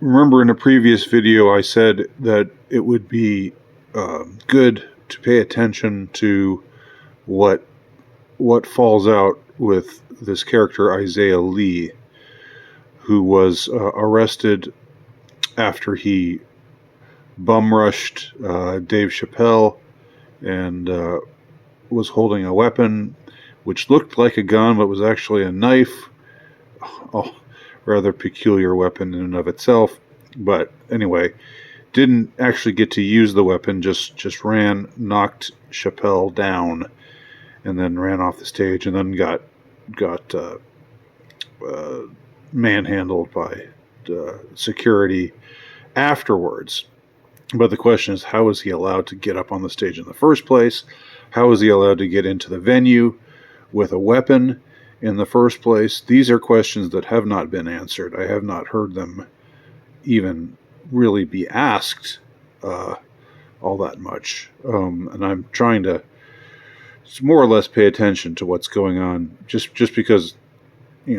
remember in a previous video I said that it would be good to pay attention to what falls out with this character Isaiah Lee, who was arrested after he bum rushed Dave Chappelle and was holding a weapon which looked like a gun but was actually a knife. Oh, rather peculiar weapon in and of itself. But anyway, didn't actually get to use the weapon, just ran, knocked Chappelle down, and then ran off the stage, and then got manhandled by security afterwards. But the question is, how was he allowed to get up on the stage in the first place? How was he allowed to get into the venue with a weapon in the first place? These are questions that have not been answered. I have not heard them even really be asked all that much. And I'm trying to more or less pay attention to what's going on, just because, I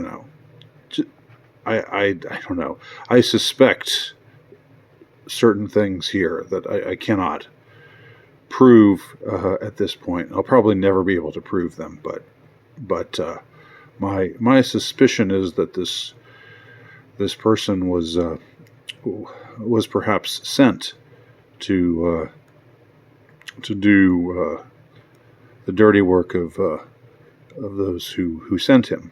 don't know. I suspect certain things here that I cannot prove at this point. I'll probably never be able to prove them, but my suspicion is that this person was perhaps sent to do the dirty work of those who sent him,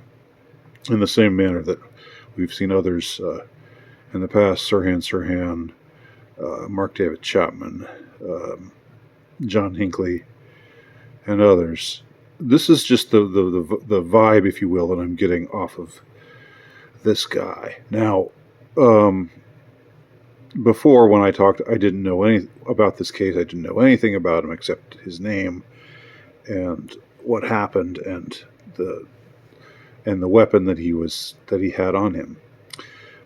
in the same manner that we've seen others in the past: Sirhan, Mark David Chapman, John Hinckley, and others. This is just the vibe, if you will, that I'm getting off of this guy. Now, before, when I talked, I didn't know anything about this case. I didn't know anything about him except his name and what happened and the weapon that he had on him.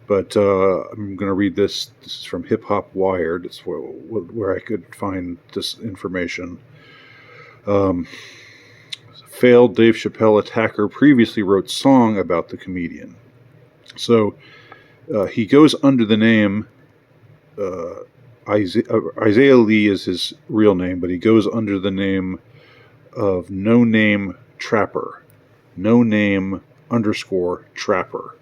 But I'm going to read this. This is from Hip Hop Wired. It's where I could find this information. Failed Dave Chappelle attacker previously wrote song about the comedian. So he goes under the name Isaiah Lee is his real name, but he goes under the name of No Name Trapper. No Name _ Trapper.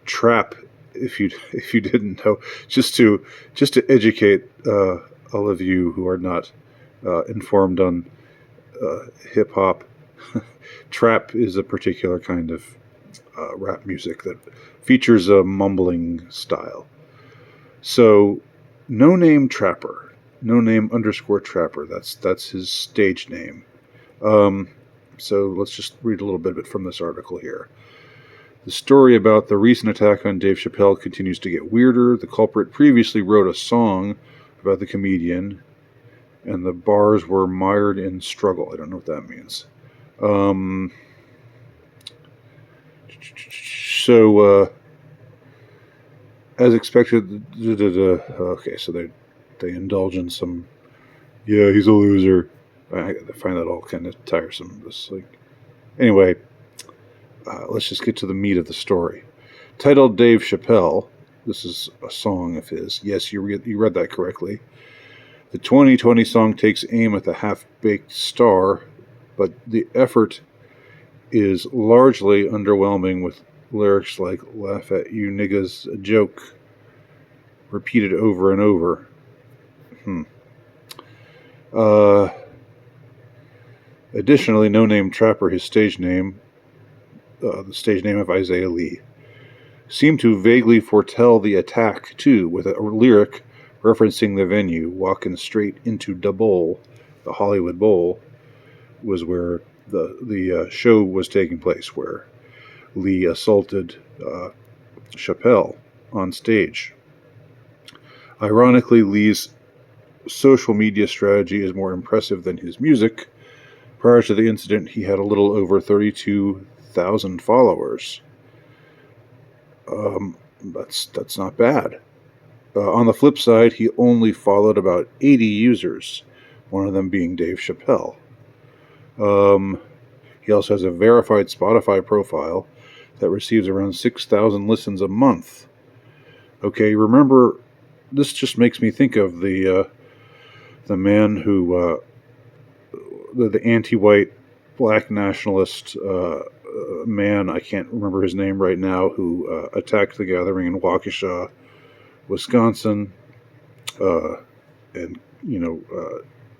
Trap, if you didn't know, just to educate all of you who are not informed on hip hop. Trap is a particular kind of rap music that features a mumbling style. So, No Name Trapper, No Name _ Trapper. That's his stage name. So let's just read a little bit from this article here. The story about the recent attack on Dave Chappelle continues to get weirder. The culprit previously wrote a song about the comedian, and the bars were mired in struggle. I don't know what that means. So, as expected, okay, so they indulge in some, yeah, he's a loser. I find that all kind of tiresome. Anyway, let's just get to the meat of the story. Titled Dave Chappelle, this is a song of his. Yes, you read that correctly. The 2020 song takes aim at the half-baked star, but the effort is largely underwhelming, with lyrics like "laugh at you niggas, a joke," repeated over and over. Additionally, No Name Trapper, his stage name, the stage name of Isaiah Lee, seemed to vaguely foretell the attack, too, with a lyric referencing the venue. Walking straight into Da Bowl, the Hollywood Bowl, was where the show was taking place, where Lee assaulted Chappelle on stage. Ironically, Lee's social media strategy is more impressive than his music. Prior to the incident, he had a little over 32,000 followers. That's not bad. On the flip side, he only followed about 80 users, one of them being Dave Chappelle. He also has a verified Spotify profile that receives around 6,000 listens a month. Okay, remember, this just makes me think of the man who, the anti-white black nationalist man, I can't remember his name right now, who attacked the gathering in Waukesha, Wisconsin, and,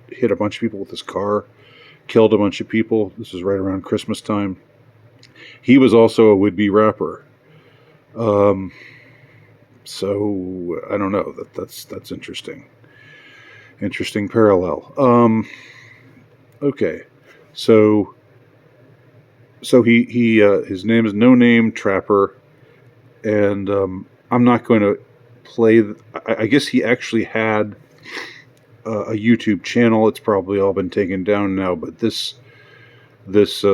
hit a bunch of people with his car, killed a bunch of people. This is right around Christmas time. He was also a would-be rapper. So I don't know. That's interesting. Interesting parallel. Okay, so he his name is No Name Trapper, and I'm not going to play. I guess he actually had a YouTube channel. It's probably all been taken down now, but this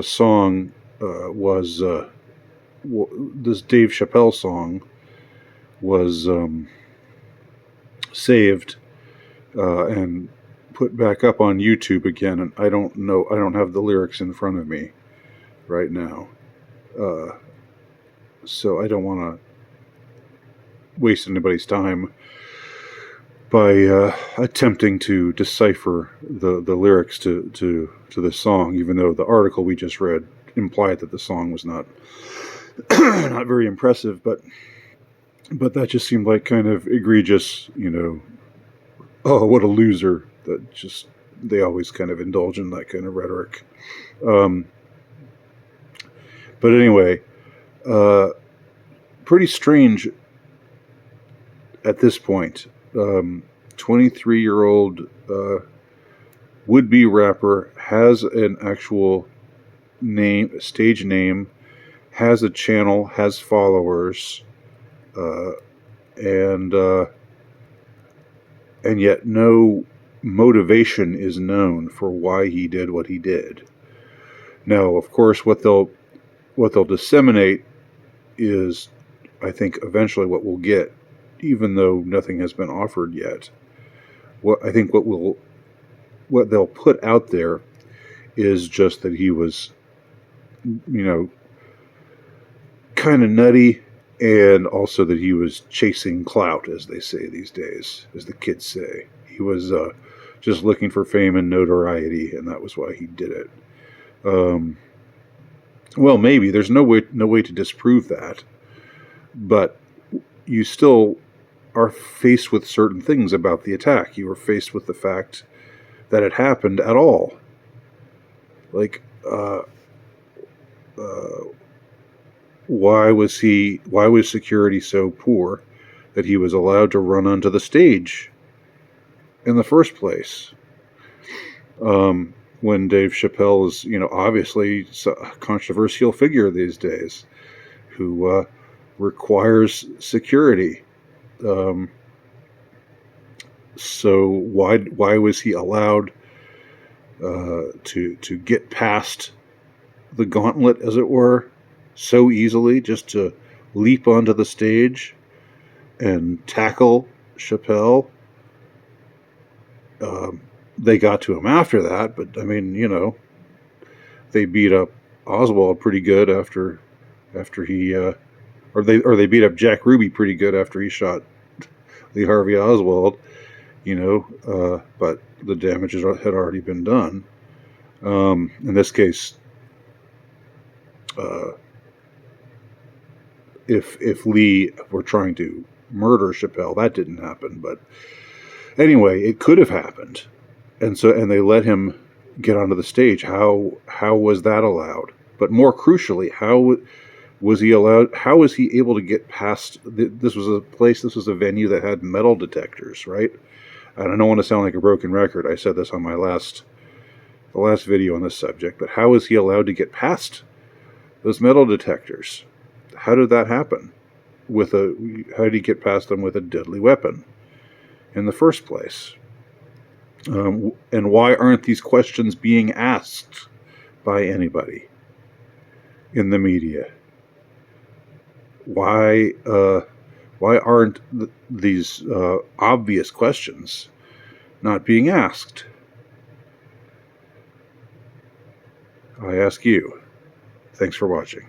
song was this Dave Chappelle song was saved and put back up on YouTube again, and I don't know. I don't have the lyrics in front of me right now, so I don't want to waste anybody's time by attempting to decipher the lyrics to this song, even though the article we just read implied that the song was not not very impressive, but that just seemed like kind of egregious, oh, what a loser. That just, they always kind of indulge in that kind of rhetoric. But anyway, pretty strange at this point. 23-year-old would-be rapper has an actual name, stage name, has a channel, has followers, and yet no motivation is known for why he did what he did. Now, of course, what they'll disseminate is, I think, eventually what we'll get, even though nothing has been offered yet. What they'll put out there is just that he was, kind of nutty, and also that he was chasing clout, as they say these days, as the kids say. He was just looking for fame and notoriety, and that was why he did it. Well, maybe there's no way to disprove that, but you still are faced with certain things about the attack. You were faced with the fact that it happened at all. Like, why was security so poor that he was allowed to run onto the stage in the first place? When Dave Chappelle is, obviously a controversial figure these days, who requires security. So why was he allowed to get past the gauntlet, as it were, so easily, just to leap onto the stage and tackle Chappelle? They got to him after that, but I mean, they beat up Oswald pretty good after he or they beat up Jack Ruby pretty good after he shot Lee Harvey Oswald, but the damage had already been done. In this case, if Lee were trying to murder Chappelle, that didn't happen. But anyway, it could have happened, and they let him get onto the stage. How was that allowed? But more crucially, how was he allowed? How was he able to get past? This was a venue that had metal detectors, right? And I don't want to sound like a broken record. I said this on the last video on this subject. But how was he allowed to get past those metal detectors? How did that happen? How did he get past them with a deadly weapon in the first place? And why aren't these questions being asked by anybody in the media? Why aren't these obvious questions not being asked? I ask you. Thanks for watching.